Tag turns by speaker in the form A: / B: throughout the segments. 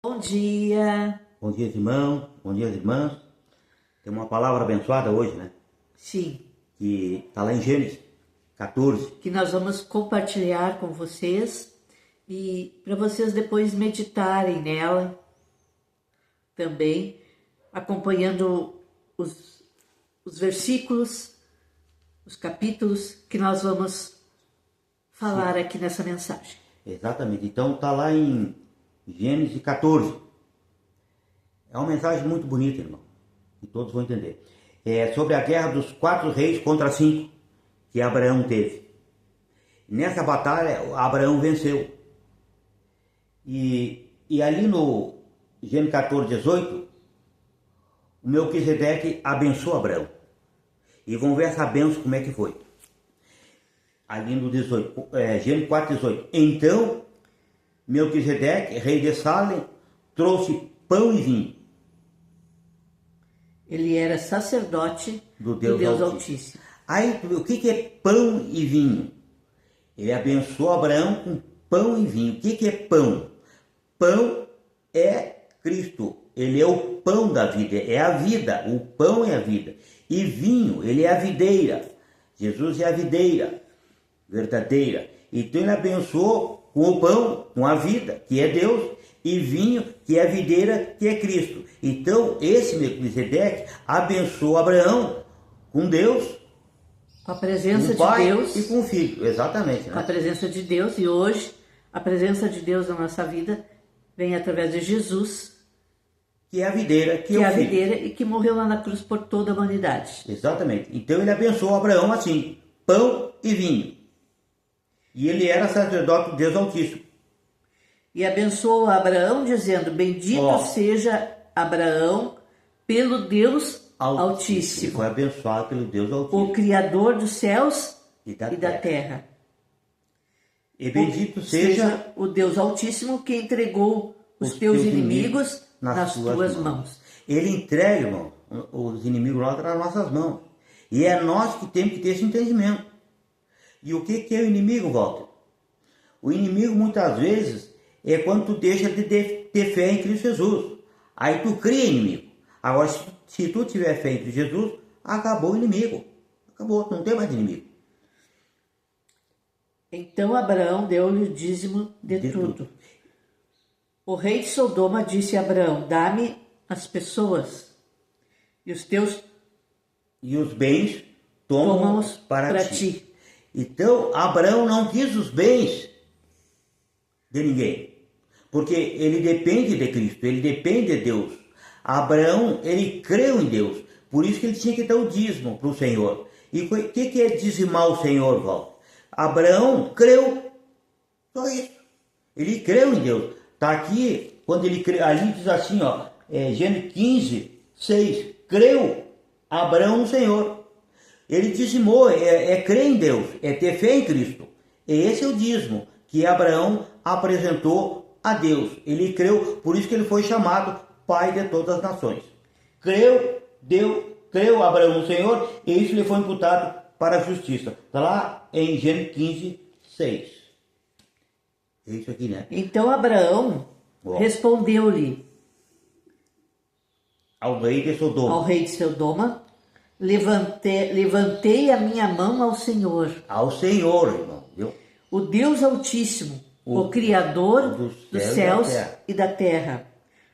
A: Bom dia.
B: Bom dia, irmão. Bom dia, irmãs. Tem uma palavra abençoada hoje, né?
A: Sim,
B: Que está lá em Gênesis 14.
A: que nós vamos compartilhar com vocês e para vocês depois meditarem nela também, acompanhando os versículos, os capítulos que nós vamos falar aqui nessa mensagem.
B: Exatamente. Então está lá em Gênesis 14. É uma mensagem muito bonita, irmão. E todos vão entender. É sobre a guerra dos 4 reis contra 5 que Abraão teve. Nessa batalha, Abraão venceu. E ali no Gênesis 14, 18, o Melquisedeque abençoou Abraão. E vamos ver essa bênção como é que foi. Ali no 18, Gênesis 4, 18. Então, Melquisedeque, rei de Salem, trouxe pão e vinho.
A: Ele era sacerdote do Deus Altíssimo.
B: Aí, o que é pão e vinho? Ele abençoou Abraão com pão e vinho. O que é pão? Pão é Cristo. Ele é o pão da vida, é a vida. O pão é a vida. E vinho, ele é a videira. Jesus é a videira verdadeira. Então ele abençoou com o pão, com a vida, que é Deus, e vinho, que é a videira, que é Cristo. Então esse Melquisedeque abençoou Abraão com Deus,
A: Com a presença
B: com o Pai
A: de Deus
B: e com o Filho. Exatamente.
A: com a
B: Né?
A: presença de Deus, e hoje a presença de Deus na nossa vida vem através de Jesus,
B: Que é a videira, que
A: é
B: é
A: a
B: o Filho.
A: videira e que morreu lá na cruz por toda a humanidade.
B: Exatamente. Então ele abençoou Abraão assim, pão e vinho. E ele era sacerdote do Deus Altíssimo.
A: E abençoou Abraão dizendo: bendito seja Abraão pelo Deus Altíssimo,
B: Ele foi abençoado pelo Deus Altíssimo.
A: o Criador dos céus
B: E da
A: terra.
B: E bendito seja
A: o Deus Altíssimo que entregou os teus inimigos nas tuas mãos.
B: Ele entrega, irmão, os inimigos lá nas nossas mãos. E é nós que temos que ter esse entendimento. E o que é o inimigo, Walter? O inimigo, muitas vezes, é quando tu deixa de ter fé em Cristo Jesus. Aí tu cria inimigo. Agora, se tu tiver fé em Cristo Jesus, acabou o inimigo. Acabou, não tem mais inimigo.
A: Então Abraão deu-lhe o dízimo de tudo. O rei de Sodoma disse a Abraão: dá-me as pessoas e os teus
B: e os bens toma-os para ti. Então, Abraão não quis os bens de ninguém, porque ele depende de Cristo, ele depende de Deus. Abraão, ele creu em Deus, por isso que ele tinha que dar o dízimo para o Senhor. E o que é dizimar o Senhor, Val? Abraão creu, só isso. Ele creu em Deus. Está aqui, quando ele creu, ali diz assim, ó, Gênesis 15, 6, creu Abraão no Senhor. Ele dizimou, crer em Deus, é ter fé em Cristo. Esse é o dízimo que Abraão apresentou a Deus. Ele creu, por isso que ele foi chamado Pai de todas as nações. Creu Abraão no Senhor, e isso lhe foi imputado para a justiça. Está lá em Gênesis 15, 6. É isso aqui, né?
A: Então Abraão respondeu-lhe
B: ao rei de
A: Sodoma, levantei a minha mão ao Senhor.
B: Ao Senhor, irmão. Viu?
A: O Deus Altíssimo, o Criador dos céus e da terra,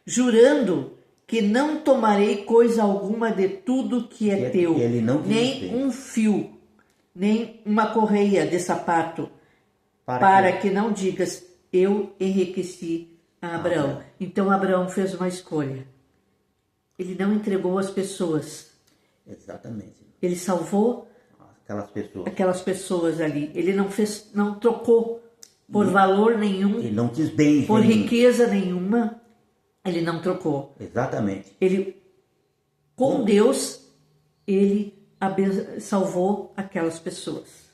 A: jurando que não tomarei coisa alguma de tudo que é teu, nem um fio, nem uma correia de sapato, para que não digas, eu enriqueci a Abraão. Então Abraão fez uma escolha. Ele não entregou as pessoas.
B: Exatamente.
A: Ele salvou aquelas pessoas ali. Ele não trocou por valor nenhum.
B: Ele não quis bens
A: por riqueza nenhuma. Ele não trocou.
B: Exatamente.
A: Ele, com Deus, ele salvou aquelas pessoas.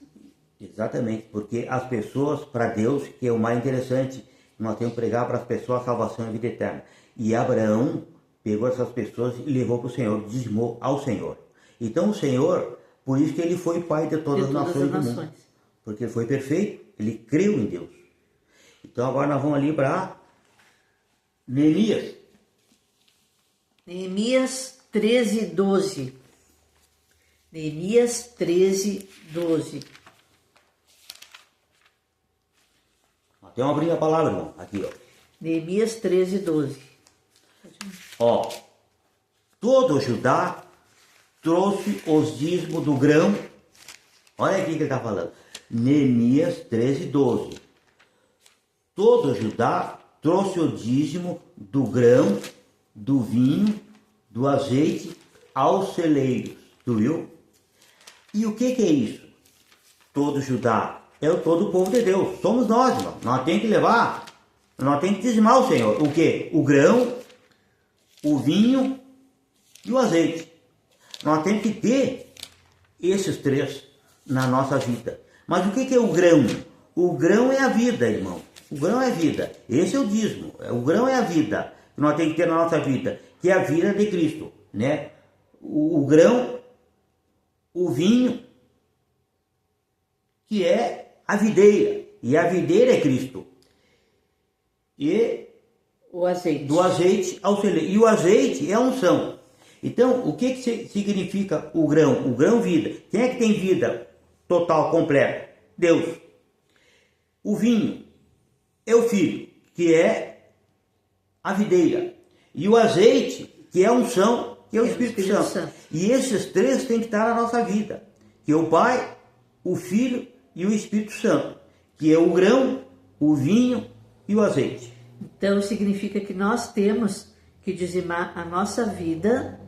B: Exatamente, porque as pessoas, para Deus, que é o mais interessante, nós temos que pregar para as pessoas a salvação e a vida eterna. E Abraão pegou essas pessoas e levou para o Senhor, dizimou ao Senhor. Então o Senhor, por isso que ele foi pai de todas as nações do mundo. Porque ele foi perfeito, ele creu em Deus. Então agora nós vamos ali para Neemias.
A: Neemias 13:12. Neemias 13:12.
B: Tem uma abrir a palavra, irmão. Aqui, ó.
A: Neemias 13:12.
B: Ó. Todo Judá trouxe os dízimos do grão. Olha aqui que ele está falando. Neemias 13:12. Todo Judá trouxe o dízimo do grão, do vinho, do azeite aos celeiros. Tu viu? E o que é isso? Todo Judá é todo o povo de Deus. Somos nós, irmão. Nós temos que levar, nós temos que dizimar o Senhor. O que? O grão, o vinho e o azeite. Nós temos que ter esses três na nossa vida. Mas o que é o grão? O grão é a vida, irmão. O grão é a vida. Esse é o dízimo. O grão é a vida que nós temos que ter na nossa vida, que é a vida de Cristo, né? O grão, o vinho, que é a videira, e a videira é Cristo. E
A: o azeite.
B: Do azeite ao celeiro. E o azeite é a unção. Então, o que significa o grão? O grão, vida. Quem é que tem vida total, completa? Deus. O vinho é o Filho, que é a videira. E o azeite, que é a unção, que é o Espírito Santo. E esses três têm que estar na nossa vida. Que é o Pai, o Filho e o Espírito Santo. Que é o grão, o vinho e o azeite.
A: Então significa que nós temos que dizimar a nossa vida,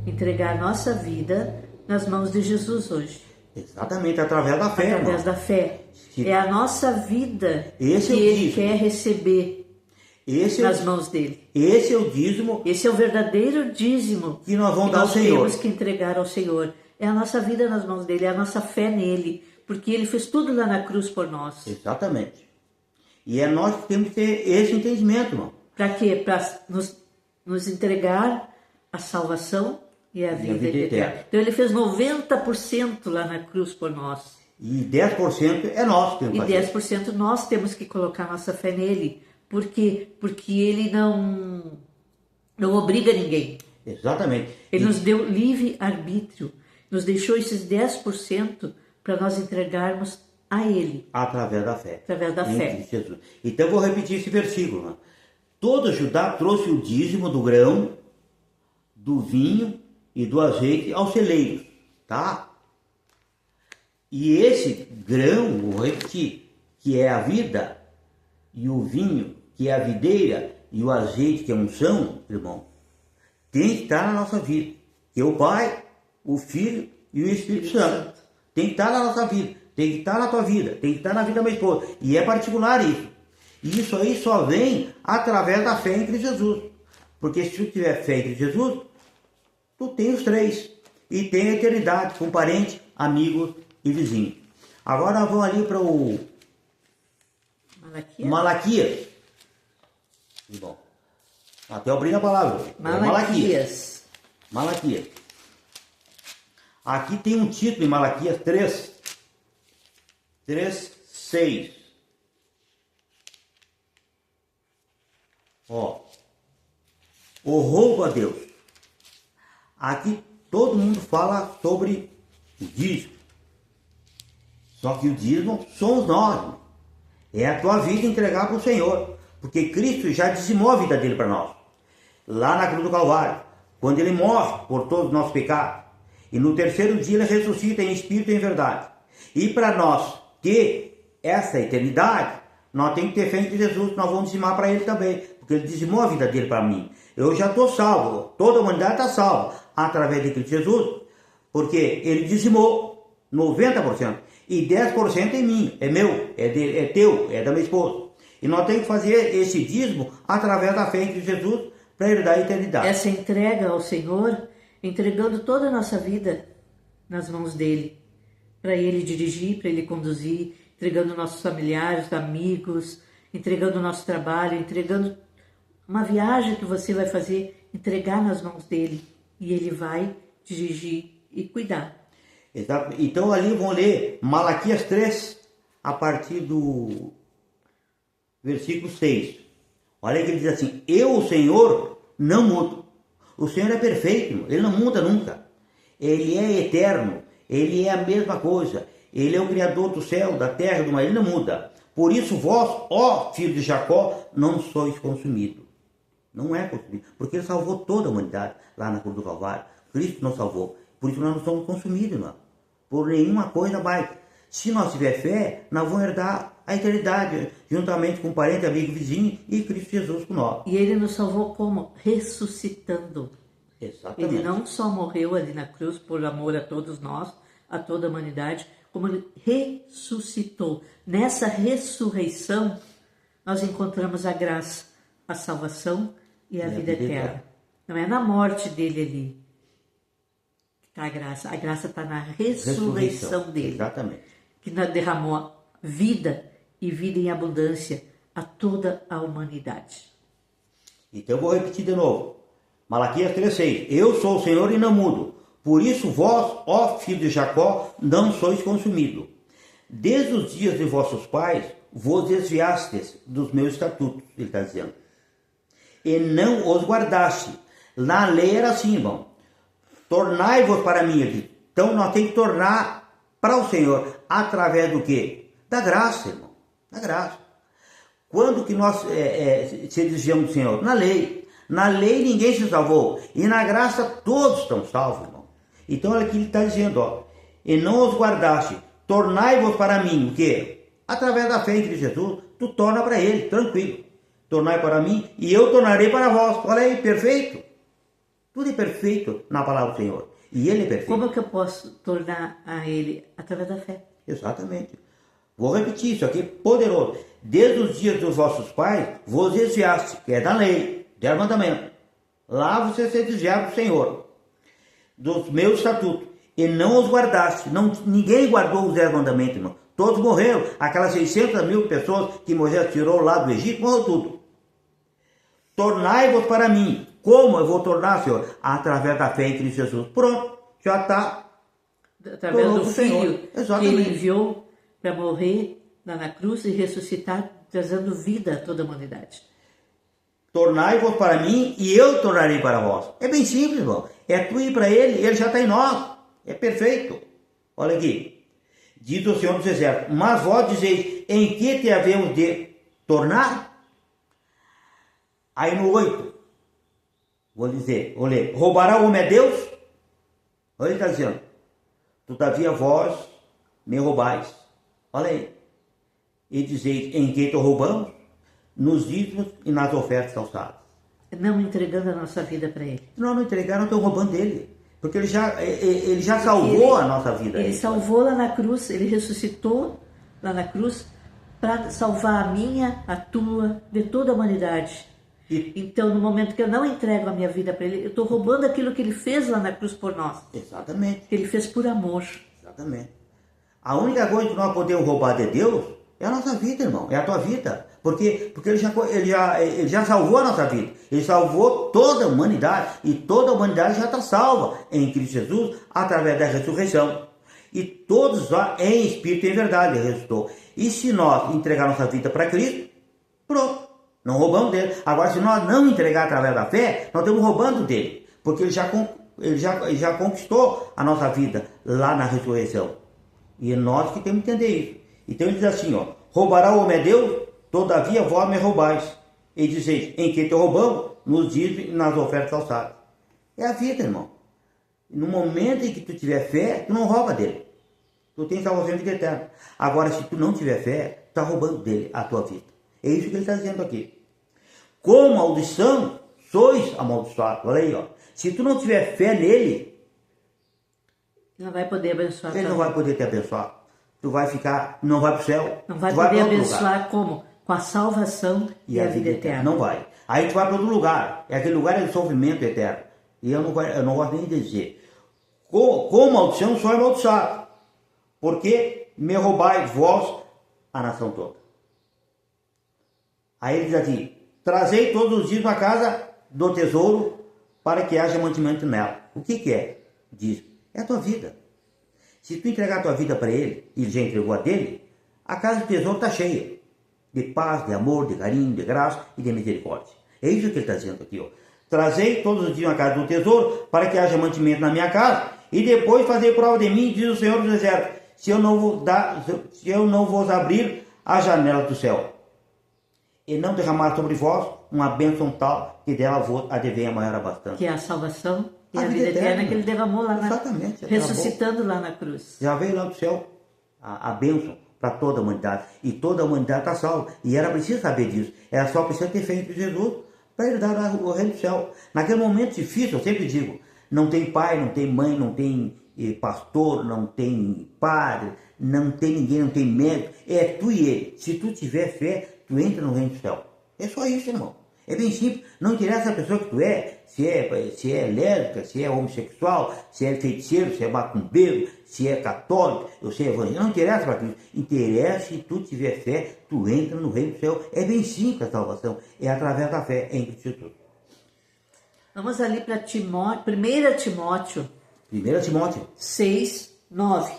A: entregar a nossa vida nas mãos de Jesus hoje.
B: Exatamente, através da fé.
A: Através da fé.
B: Sim.
A: É a nossa vida
B: esse
A: que Ele quer receber nas mãos dele.
B: Esse é o dízimo.
A: Esse é o verdadeiro dízimo
B: que nós vamos dar ao Senhor.
A: Nós temos que entregar ao Senhor. É a nossa vida nas mãos dele, é a nossa fé nele. Porque ele fez tudo lá na cruz por nós.
B: Exatamente. E é nós que temos que ter esse entendimento, irmão.
A: Para quê? Para nos entregar a salvação e a vida eterna. Então ele fez 90% lá na cruz por nós.
B: E 10% é nós que temos que fazer.
A: 10% nós temos que colocar nossa fé nele. Por quê? Porque ele não obriga ninguém.
B: Exatamente.
A: Ele nos deu livre arbítrio. Nos deixou esses 10% para nós entregarmos a ele.
B: Através da fé.
A: Através da fé.
B: Jesus. Então eu vou repetir esse versículo. Né? Todo Judá trouxe o dízimo do grão, do vinho e do azeite aos celeiros. Tá? E esse grão, vou repetir, que é a vida, e o vinho, que é a videira, e o azeite, que é a unção, irmão, tem que estar na nossa vida. Que é o Pai, o Filho e o Espírito Santo. Tem que estar na nossa vida. Tem que estar na tua vida. Tem que estar na vida da minha esposa. E é particular isso. E isso aí só vem através da fé em Cristo Jesus. Porque se tu tiver fé em Cristo Jesus, tu tem os três. E tem a eternidade com parente, amigo e vizinho. Agora nós vamos ali para o Malaquias. Bom, até eu abrir a palavra.
A: Malaquias.
B: Aqui tem um título em Malaquias 3:6. Ó, o roubo a Deus. Aqui todo mundo fala sobre o dízimo. Só que o dízimo somos nós. É a tua vida entregar para o Senhor. Porque Cristo já dizimou a vida dele para nós. Lá na cruz do Calvário. Quando ele morre por todos os nossos pecados. E no terceiro dia ele ressuscita em espírito e em verdade. E para nós ter essa eternidade, nós temos que ter fé em Jesus. Nós vamos dizimar para ele também. Porque ele dizimou a vida dele para mim. Eu já estou salvo. Toda a humanidade está salva. Através de Cristo Jesus. Porque ele dizimou 90%. E 10% é mim. É meu. É teu. É da minha esposa. E nós temos que fazer esse dízimo através da fé em Cristo Jesus para herdar a eternidade.
A: Essa entrega ao Senhor, entregando toda a nossa vida nas mãos dele. Para ele dirigir, para ele conduzir, entregando nossos familiares, amigos, entregando o nosso trabalho, entregando uma viagem que você vai fazer, entregar nas mãos dele. E ele vai dirigir e cuidar.
B: Exato. Então ali vão ler Malaquias 3, a partir do versículo 6. Olha que ele diz assim, eu, o Senhor, não mudo. O Senhor é perfeito, ele não muda nunca. Ele é eterno, ele é a mesma coisa. Ele é o Criador do céu, da terra, do mar, ele não muda. Por isso vós, ó filho de Jacó, não sois consumidos. Não é consumido, porque ele salvou toda a humanidade lá na cruz do Calvário. Cristo nos salvou. Por isso nós não somos consumidos, irmão. Por nenhuma coisa mais. Se nós tiver fé, nós vamos herdar a eternidade, juntamente com o parente, amigo, vizinho e Cristo Jesus com nós.
A: E ele nos salvou como? Ressuscitando.
B: Exatamente.
A: Ele não só morreu ali na cruz por amor a todos nós, a toda a humanidade, como ele ressuscitou. Nessa ressurreição, nós encontramos a graça, a salvação e a vida eterna. Não é na morte dele ali que está a graça. A graça está na ressurreição dele.
B: Exatamente.
A: Que derramou vida e vida em abundância a toda a humanidade.
B: Então eu vou repetir de novo. Malaquias 3,6. Eu sou o Senhor e não mudo. Por isso vós, ó filho de Jacó, não sois consumidos. Desde os dias de vossos pais, vos desviastes dos meus estatutos, ele está dizendo. E não os guardaste. Na lei era assim, irmão. Tornai-vos para mim aqui. Então nós temos que tornar para o Senhor. Através do quê? Da graça, irmão. Da graça. Quando que nós se desviamos do Senhor? Na lei. Na lei ninguém se salvou. E na graça todos estão salvos, irmão. Então olha aqui ele está dizendo, ó. E não os guardaste. Tornai-vos para mim o quê? Através da fé em Cristo Jesus, tu torna para ele, tranquilo. Tornai para mim e eu tornarei para vós. Olha aí, perfeito. Tudo é perfeito na palavra do Senhor. E ele é perfeito.
A: Como é que eu posso tornar a ele? Através da fé.
B: Exatamente. Vou repetir isso aqui, é poderoso. Desde os dias dos vossos pais, vos desviaste, que é da lei, do mandamento. Lá você se desviava do Senhor, dos meus estatutos, e não os guardaste. Ninguém guardou os 10 mandamentos, irmão. Todos morreram. Aquelas 600 mil pessoas que Moisés tirou lá do Egito, morreu tudo. Tornai-vos para mim. Como eu vou tornar, Senhor? Através da fé em Cristo Jesus. Pronto, já está.
A: Através do Filho que ele enviou para morrer lá na cruz e ressuscitar, trazendo vida a toda a humanidade.
B: Tornai-vos para mim e eu tornarei para vós. É bem simples, irmão. É tu ir para ele já está em nós. É perfeito. Olha aqui. Diz o Senhor dos Exércitos, mas vós dizeis, em que te havemos de tornar? Aí no 8, vou ler, roubará o homem a Deus? Olha ele está dizendo, todavia vós me roubais. Olha aí. E dizeis, em que te roubamos? Nos dízimos e nas ofertas alçadas.
A: Não entregando a nossa vida para ele.
B: Não entregaram, estão roubando dele. Porque ele já salvou a nossa vida.
A: Ele salvou lá na cruz, ele ressuscitou lá na cruz para salvar a minha, a tua, de toda a humanidade. Então, no momento que eu não entrego a minha vida para ele, eu estou roubando aquilo que ele fez lá na cruz por nós.
B: Exatamente.
A: Que ele fez por amor.
B: Exatamente. A única coisa que nós podemos roubar de Deus é a nossa vida, irmão. É a tua vida. Porque ele já salvou a nossa vida. Ele salvou toda a humanidade. E toda a humanidade já está salva em Cristo Jesus através da ressurreição. E todos lá em espírito e em verdade ele ressuscitou. E se nós entregar nossa vida para Cristo, pronto. Não roubamos dele. Agora, se nós não entregar através da fé, nós estamos roubando dele. Porque ele já conquistou a nossa vida lá na ressurreição. E é nós que temos que entender isso. Então ele diz assim, ó, roubará o homem a Deus? Todavia vós me roubais. E dizeis, em que te roubamos? Nos dízimos e nas ofertas alçadas. É a vida, irmão. No momento em que tu tiver fé, tu não rouba dele. Tu tem salvação de vida eterna. Agora, se tu não tiver fé, tu está roubando dele a tua vida. É isso que ele está dizendo aqui. Com maldição, sois amaldiçoados. Olha aí, ó. Se tu não tiver fé nele,
A: ele não vai poder abençoar.
B: Ele não vai poder te abençoar. Tu vai ficar, não vai para o céu.
A: Não vai poder abençoar como? Com a salvação e a vida eterna.
B: Não vai. Aí tu vai para outro lugar. E aquele lugar é de sofrimento eterno. E eu não gosto nem de dizer. Com maldição, sou amaldiçoado. Porque me roubais vós a nação toda. Aí ele diz assim, trazei todos os dias na casa do tesouro para que haja mantimento nela. O que é? Diz, é a tua vida. Se tu entregar a tua vida para ele, e ele já entregou a dele, a casa do tesouro está cheia. de paz, de amor, de carinho, de graça e de misericórdia. É isso que ele está dizendo aqui, ó. Trazei todos os dias a casa do tesouro, para que haja mantimento na minha casa, e depois fazer prova de mim, diz o Senhor dos Exércitos, se eu não vos abrir a janela do céu, e não derramar sobre vós uma bênção tal, que dela vos advém a maior abastança.
A: Que é a salvação e a vida eterna que ele derramou lá ressuscitando lá na cruz.
B: Já veio lá do céu a bênção para toda a humanidade. E toda a humanidade está salva. E era preciso saber disso. Era só preciso ter fé em Jesus para ele dar o reino do céu. Naquele momento difícil, eu sempre digo, não tem pai, não tem mãe, não tem pastor, não tem padre, não tem ninguém, não tem médico. É tu e ele. Se tu tiver fé, tu entra no reino do céu. É só isso, irmão. É bem simples. Não interessa a pessoa que tu é, se é lésbica, se é homossexual, se é feiticeiro, se é macumbeiro, se é católico, ou se é evangélico. Não interessa para tu. Interessa, se tu tiver fé, tu entra no reino do céu. É bem simples a salvação. É através da fé em Cristo Jesus.
A: Vamos ali para Timóteo, 1 Timóteo.
B: 1 Timóteo
A: 6, 9.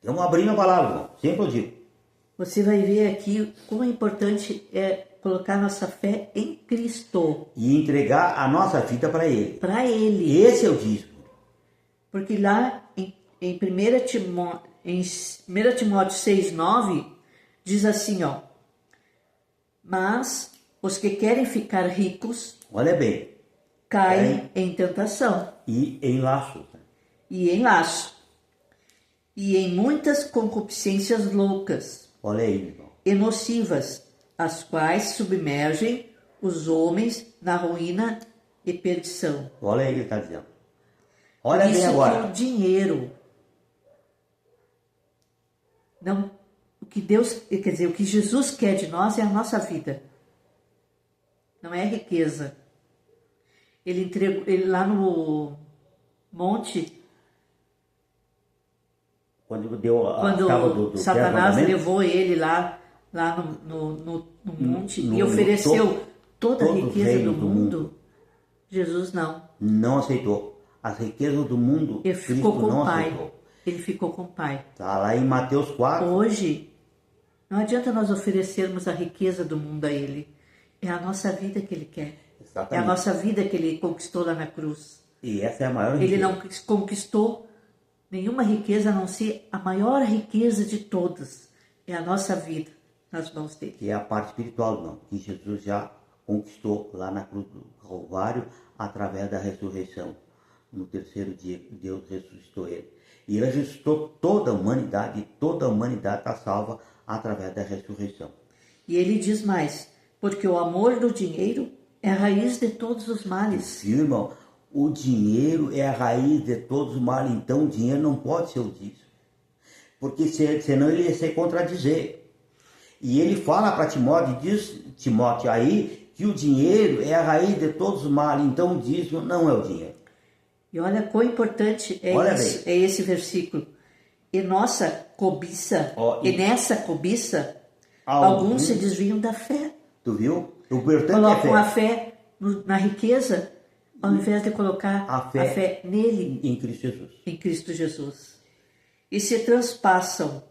B: Vamos abrir a palavra, irmão. Sempre eu digo.
A: Você vai ver aqui como é importante colocar nossa fé em Cristo.
B: E entregar a nossa vida para Ele.
A: Para Ele.
B: Esse é o dízimo.
A: Porque lá em 1 Timóteo 6, 9, diz assim, ó. Mas os que querem ficar ricos...
B: Olha bem.
A: Caem em tentação.
B: E em laço.
A: E em laço. E em muitas concupiscências loucas.
B: Olha aí, irmão.
A: E nocivas, as quais submergem os homens na ruína e perdição.
B: Olha aí o que ele está dizendo. Olha bem agora.
A: Que o dinheiro, não, o que Deus, quer dizer, o que Jesus quer de nós é a nossa vida. Não é a riqueza. Ele entregou, ele lá no monte, quando Satanás levou ele lá no monte e ofereceu toda a riqueza do mundo, Jesus não
B: aceitou. As riquezas do mundo,
A: ele ficou com o Pai. Ele ficou com o Pai.
B: Está lá em Mateus 4.
A: Hoje, não adianta nós oferecermos a riqueza do mundo a Ele. É a nossa vida que Ele quer.
B: Exatamente.
A: É a nossa vida que Ele conquistou lá na cruz.
B: E essa é a maior riqueza.
A: Ele não conquistou nenhuma riqueza a não ser a maior riqueza de todas. É a nossa vida nas mãos dele.
B: Que é a parte espiritual, não. Que Jesus já conquistou lá na cruz do Calvário através da ressurreição. No terceiro dia, Deus ressuscitou ele. E ele ressuscitou toda a humanidade, e toda a humanidade está salva através da ressurreição.
A: E ele diz mais, porque o amor do dinheiro é a raiz de todos os males.
B: Sim, irmão, o dinheiro é a raiz de todos os males, então o dinheiro não pode ser o dízimo. Porque senão ele ia se contradizer. E ele fala para Timóteo, diz Timóteo aí, que o dinheiro é a raiz de todos os males, então o dízimo não é o dinheiro.
A: E olha quão importante é esse versículo. E nossa cobiça, e nessa cobiça, alguns se desviam da fé.
B: Tu viu? O importante
A: colocam a fé na riqueza, ao invés de colocar a fé nele.
B: Em Cristo Jesus.
A: Em Cristo Jesus. E se transpassaram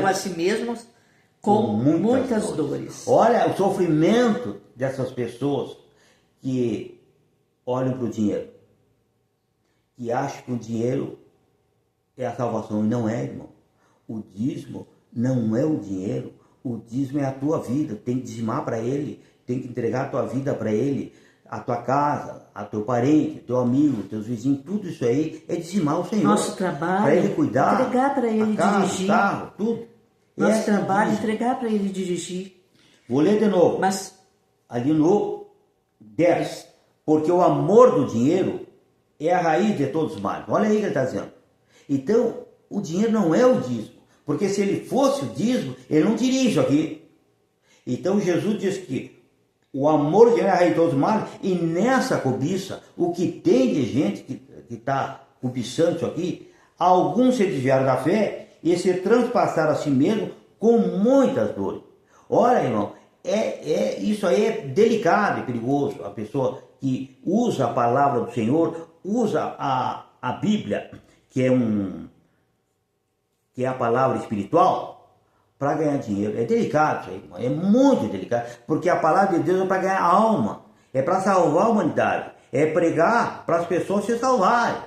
A: a si mesmos com muitas dores.
B: Olha o sofrimento dessas pessoas que olham para o dinheiro. Que acham que o dinheiro é a salvação. E não é, irmão. O dízimo não é o dinheiro. O dízimo é a tua vida. Tem que dizimar para ele. Tem que entregar a tua vida para ele. A tua casa, a teu parente, teu amigo, teus vizinhos. Tudo isso aí é dizimar o Senhor.
A: Nosso trabalho.
B: Para ele cuidar.
A: Entregar para ele dirigir.
B: Carro, tudo.
A: Nosso trabalho, entregar para ele dirigir.
B: Vou ler de novo.
A: Mas
B: ali no 10. Porque o amor do dinheiro é a raiz de todos os males. Olha aí o que ele está dizendo. Então, o dinheiro não é o dízimo. Porque se ele fosse o dízimo, ele não diria isso aqui. Então, Jesus diz que o amor do dinheiro é a raiz de todos os males. E nessa cobiça, o que tem de gente que está cobiçando isso aqui, alguns se desviaram da fé e se transpassaram a si mesmo com muitas dores. Olha, irmão, isso aí é delicado e perigoso. A pessoa que usa a palavra do Senhor, usa a Bíblia, que é a palavra espiritual, para ganhar dinheiro. É delicado isso aí, irmão. É muito delicado. Porque a palavra de Deus é para ganhar alma. É para salvar a humanidade. É pregar para as pessoas se salvarem.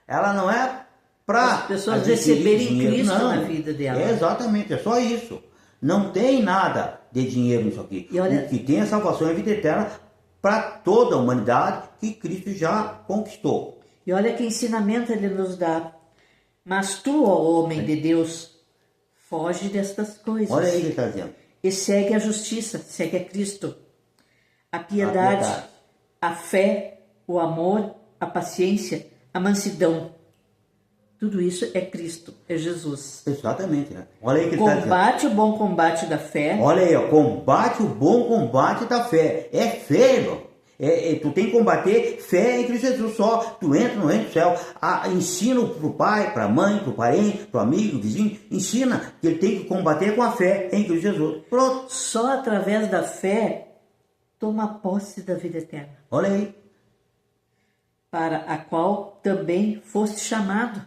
B: Ela não é para
A: as pessoas receberem
B: dinheiro,
A: Cristo
B: não.
A: na vida dela.
B: É exatamente, é só isso. Não tem nada de dinheiro nisso aqui.
A: Olha,
B: o que tem é salvação e vida eterna para toda a humanidade que Cristo já conquistou.
A: E olha que ensinamento ele nos dá. Mas tu, ó homem de Deus, foge destas coisas.
B: Olha aí o que ele está dizendo.
A: E segue a justiça, segue a Cristo. A piedade, a fé, o amor, a paciência, a mansidão. Tudo isso é Cristo, é Jesus.
B: Exatamente, né? Olha aí que ele está dizendo.
A: Combate o bom combate da fé.
B: Olha aí, ó, combate o bom combate da fé. É fé, irmão. Tu tem que combater fé em Cristo Jesus só. Tu entra no reino do céu. Ensina pro pai, pra mãe, pro parente, pro amigo, vizinho. Ensina que ele tem que combater com a fé em Cristo Jesus. Pronto.
A: Só através da fé toma posse da vida eterna.
B: Olha aí.
A: Para a qual também foste chamado,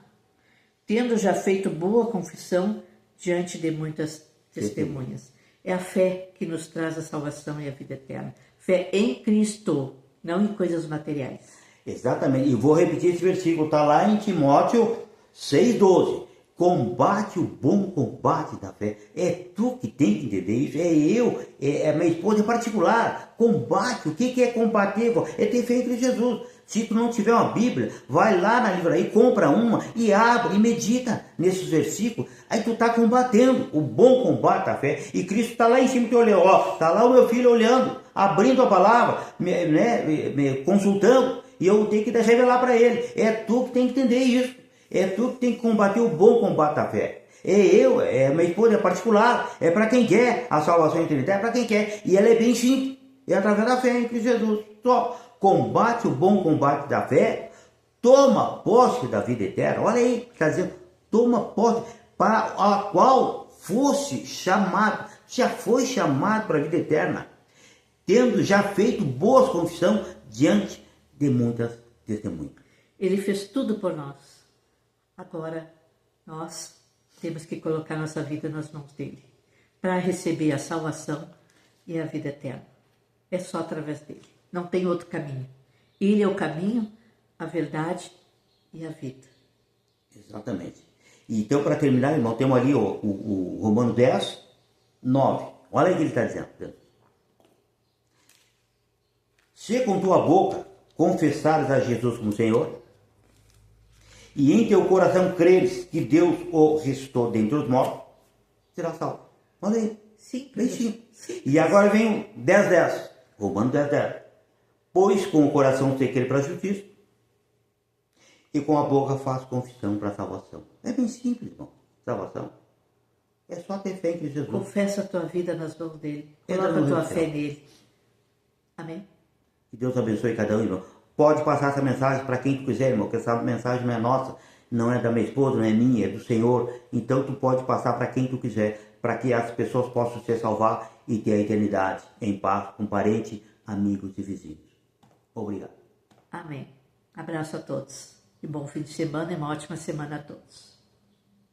A: tendo já feito boa confissão diante de muitas testemunhas. É a fé que nos traz a salvação e a vida eterna. Fé em Cristo, não em coisas materiais.
B: Exatamente. E vou repetir esse versículo. Está lá em Timóteo 6,12. Combate o bom combate da fé. É tu que tem que entender isso. É eu. É minha esposa em particular. Combate. O que é combater? É ter fé em Cristo Jesus. Se tu não tiver uma Bíblia, vai lá na livraria, compra uma e abre e medita nesses versículos. Aí tu está combatendo o bom combate da fé. E Cristo está lá em cima te olhando. Ó, está lá o meu filho olhando, abrindo a palavra, me consultando. E eu tenho que revelar para ele. É tu que tem que entender isso. É tu que tem que combater o bom combate da fé. É minha esposa é particular. É para quem quer a salvação eternidade, é para quem quer. E ela é bem simples. É através da fé em Cristo Jesus. Só combate o bom combate da fé, toma posse da vida eterna. Olha aí, está dizendo, toma posse, para a qual fosse chamado, já foi chamado para a vida eterna, tendo já feito boas confissão diante de muitas testemunhas.
A: Ele fez tudo por nós. Agora, nós temos que colocar nossa vida nas mãos dele, para receber a salvação e a vida eterna. É só através dele. Não tem outro caminho. Ele é o caminho, a verdade e a vida.
B: Exatamente. Então, para terminar, irmão, temos ali o Romano 10, 9. Olha aí o que ele está dizendo. Se com tua boca confessares a Jesus como Senhor, e em teu coração creres que Deus o ressuscitou dentre os mortos, será salvo. Olha aí.
A: Simples.
B: Bem simples. E agora vem o 10, 10. Romano 10, 10. Pois com o coração se crê para a justiça, e com a boca faz confissão para a salvação. É bem simples, irmão. Salvação. É só ter fé em Cristo Jesus.
A: Confessa a tua vida nas mãos dele. Coloca a tua fé nele. Amém?
B: Que Deus abençoe cada um, irmão. Pode passar essa mensagem para quem tu quiser, irmão, porque essa mensagem não é nossa, não é da minha esposa, não é minha, é do Senhor. Então tu pode passar para quem tu quiser, para que as pessoas possam se salvar e ter a eternidade em paz com parentes, amigos e vizinhos. Obrigado.
A: Amém. Abraço a todos. E bom fim de semana e uma ótima semana a todos.